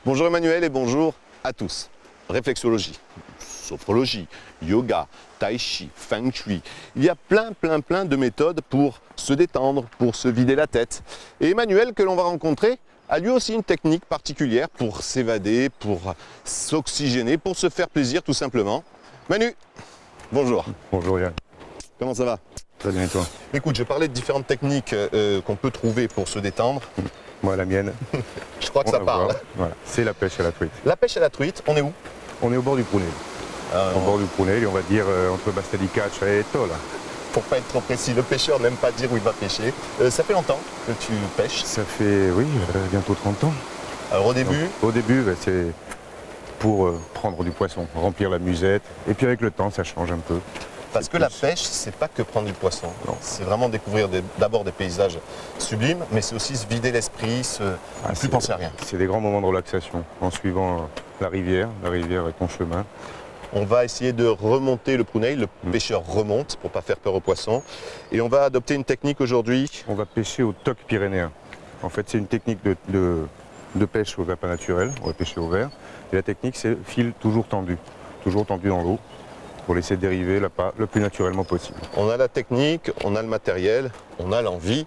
Bonjour Emmanuel et bonjour à tous. Réflexologie, sophrologie, yoga, tai chi, feng shui. Il y a plein de méthodes pour se détendre, pour se vider la tête. Et Emmanuel, que l'on va rencontrer, a lui aussi une technique particulière pour s'évader, pour s'oxygéner, pour se faire plaisir tout simplement. Manu, bonjour. Bonjour Yann. Comment ça va? Très bien et toi? Écoute, je parlais de différentes techniques qu'on peut trouver pour se détendre. Moi la mienne. Je crois que ça parle. Voilà. C'est la pêche à la truite. La pêche à la truite, on est où? On est au bord du Prunel. Au bord du Prunel, et on va dire entre Bastardicaccia et Tola. Pour pas être trop précis, le pêcheur n'aime pas dire où il va pêcher. Ça fait longtemps que tu pêches? Ça fait, oui, bientôt 30 ans. Alors au début? Donc, au début, c'est pour prendre du poisson, remplir la musette. Et puis avec le temps, ça change un peu. Parce que la pêche, c'est pas que prendre du poisson. C'est vraiment découvrir d'abord des paysages sublimes, mais c'est aussi se vider l'esprit, ne plus penser à rien. C'est des grands moments de relaxation en suivant la rivière est ton chemin. On va essayer de remonter le Prunel, le pêcheur remonte pour pas faire peur aux poissons. Et on va adopter une technique aujourd'hui. On va pêcher au toc pyrénéen. En fait, c'est une technique de pêche au appât naturel, on va pêcher au vert. Et la technique, c'est fil toujours tendu dans l'eau, pour laisser dériver l'appât le plus naturellement possible. On a la technique, on a le matériel, on a l'envie.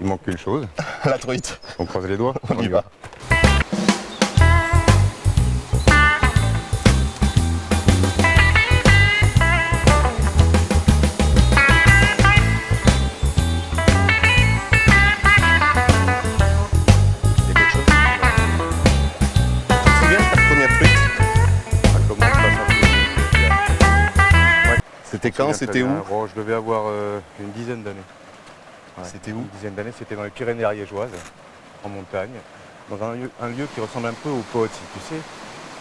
Il manque qu'une chose. La truite. On croise les doigts. On y va. C'était quand? C'était où? Bon, je devais avoir une dizaine d'années. Ouais. C'était où? Une dizaine d'années, c'était dans les Pyrénées ariégeoises, en montagne, dans un lieu qui ressemble un peu au Pohoty, tu sais,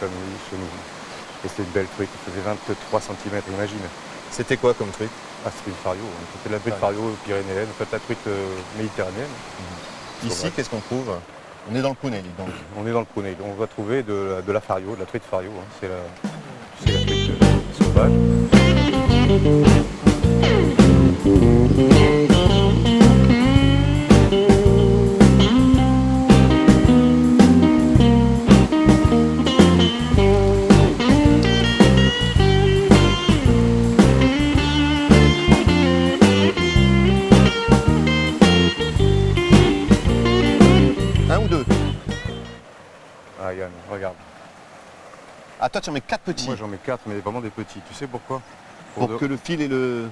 comme chez nous. Et c'était une belle truite, il faisait 23 cm, imagine. C'était quoi comme truite? Ah, c'était une fario, c'était de la truite fario pyrénéenne, en fait la truite méditerranéenne. Ici, qu'est-ce qu'on trouve? On est dans le Prunel, donc. On est dans le Prunel, on va trouver de la fario, de la truite fario, hein. C'est la truite sauvage. Un ou deux? Ah Yann, regarde. Ah, toi tu en mets 4 petits? Moi j'en mets 4, mais vraiment des petits. Tu sais pourquoi? Pour que le fil et le...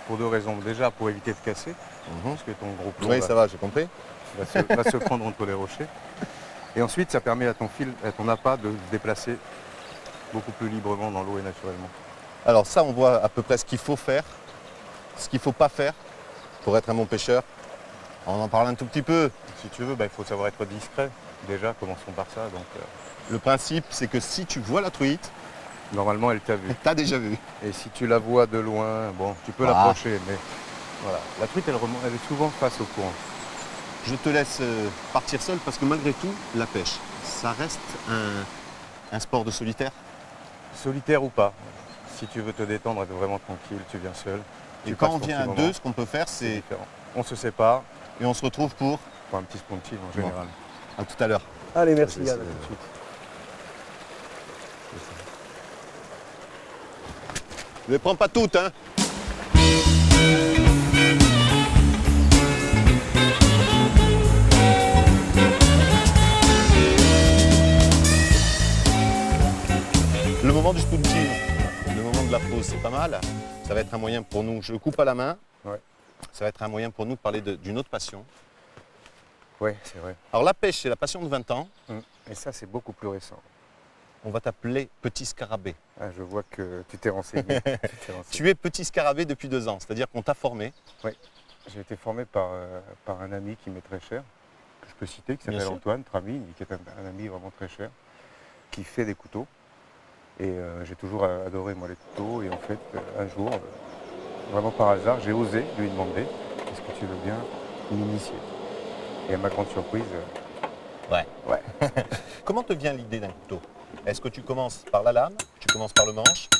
Pour deux raisons. Déjà pour éviter de casser, parce que ton gros plomb Oui, ça va, j'ai compris. va se prendre entre les rochers. Et ensuite ça permet à ton fil, à ton appât de se déplacer beaucoup plus librement dans l'eau et naturellement. Alors ça, on voit à peu près ce qu'il faut faire, ce qu'il ne faut pas faire pour être un bon pêcheur. On en parle un tout petit peu. Si tu veux, il faut savoir être discret. Déjà, commençons par ça. Donc, le principe, c'est que si tu vois la truite, normalement, elle t'a vu. Elle t'a déjà vu. Et si tu la vois de loin, bon, tu peux l'approcher, mais voilà. La truite, elle est souvent face au courant. Je te laisse partir seul parce que malgré tout, la pêche, ça reste un sport de solitaire. Solitaire ou pas. Si tu veux te détendre, être vraiment tranquille, tu viens seul. Et quand on vient à deux, ce qu'on peut faire, c'est... On se sépare. Et on se retrouve pour un petit spontive en général. À tout à l'heure. Allez, merci Yann, à tout de suite. Ne les prends pas toutes, hein. Le moment du spunting, le moment de la pause, c'est pas mal. Ça va être un moyen pour nous, je coupe à la main. Ouais. Ça va être un moyen pour nous de parler d'une autre passion. Oui, c'est vrai. Alors la pêche, c'est la passion de 20 ans. Et ça, c'est beaucoup plus récent. On va t'appeler Petit Scarabée. Ah, je vois que tu t'es renseigné. Tu es Petit Scarabée depuis 2 ans, c'est-à-dire qu'on t'a formé. Oui, j'ai été formé par un ami qui m'est très cher, que je peux citer, qui s'appelle Antoine Tramine, qui est un ami vraiment très cher, qui fait des couteaux. Et j'ai toujours adoré moi les couteaux. Et en fait, un jour, vraiment par hasard, j'ai osé lui demander « Est-ce que tu veux bien m'initier ?» Et à ma grande surprise, ouais. Comment te vient l'idée d'un couteau? Est-ce que tu commences par la lame, tu commences par le manche,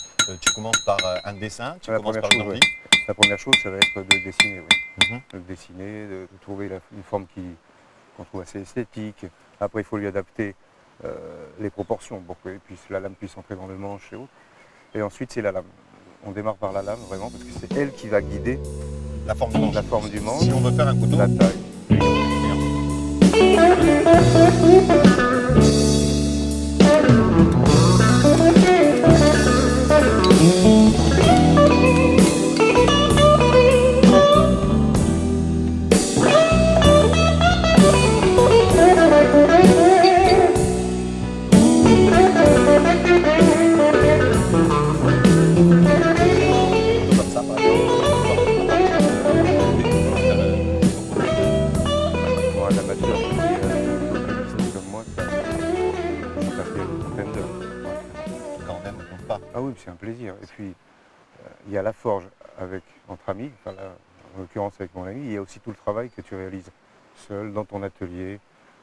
tu commences par un dessin, tu commences par une envie? La première chose, ça va être de le dessiner, oui. De le dessiner, de trouver une forme qu'on trouve assez esthétique. Après, il faut lui adapter les proportions pour que la lame puisse entrer dans le manche et autres. Et ensuite, c'est la lame. On démarre par la lame vraiment parce que c'est elle qui va guider La forme du manche. la forme du manche, Si on veut faire un couteau, la taille. comme ça, par Pour un amateur qui comme moi, ça fait une trentaine d'heures. Ouais. quand on aime, on compte pas. Ah oui, c'est un plaisir. Et puis, il y a la forge entre amis, enfin là, en l'occurrence avec mon ami, il y a aussi tout le travail que tu réalises seul, dans ton atelier,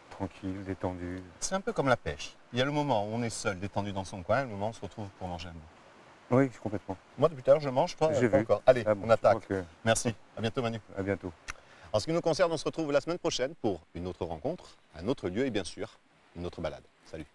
tranquille, détendu. C'est un peu comme la pêche. Il y a le moment où on est seul, détendu dans son coin, le moment où on se retrouve pour manger un bout. Oui, complètement. Moi, depuis tout à l'heure, je mange, toi, J'ai pas vu. encore. Allez, Ah bon, on je attaque. crois que- Merci. À bientôt, Manu. À bientôt. En ce qui nous concerne, on se retrouve la semaine prochaine pour une autre rencontre, un autre lieu et bien sûr, une autre balade. Salut.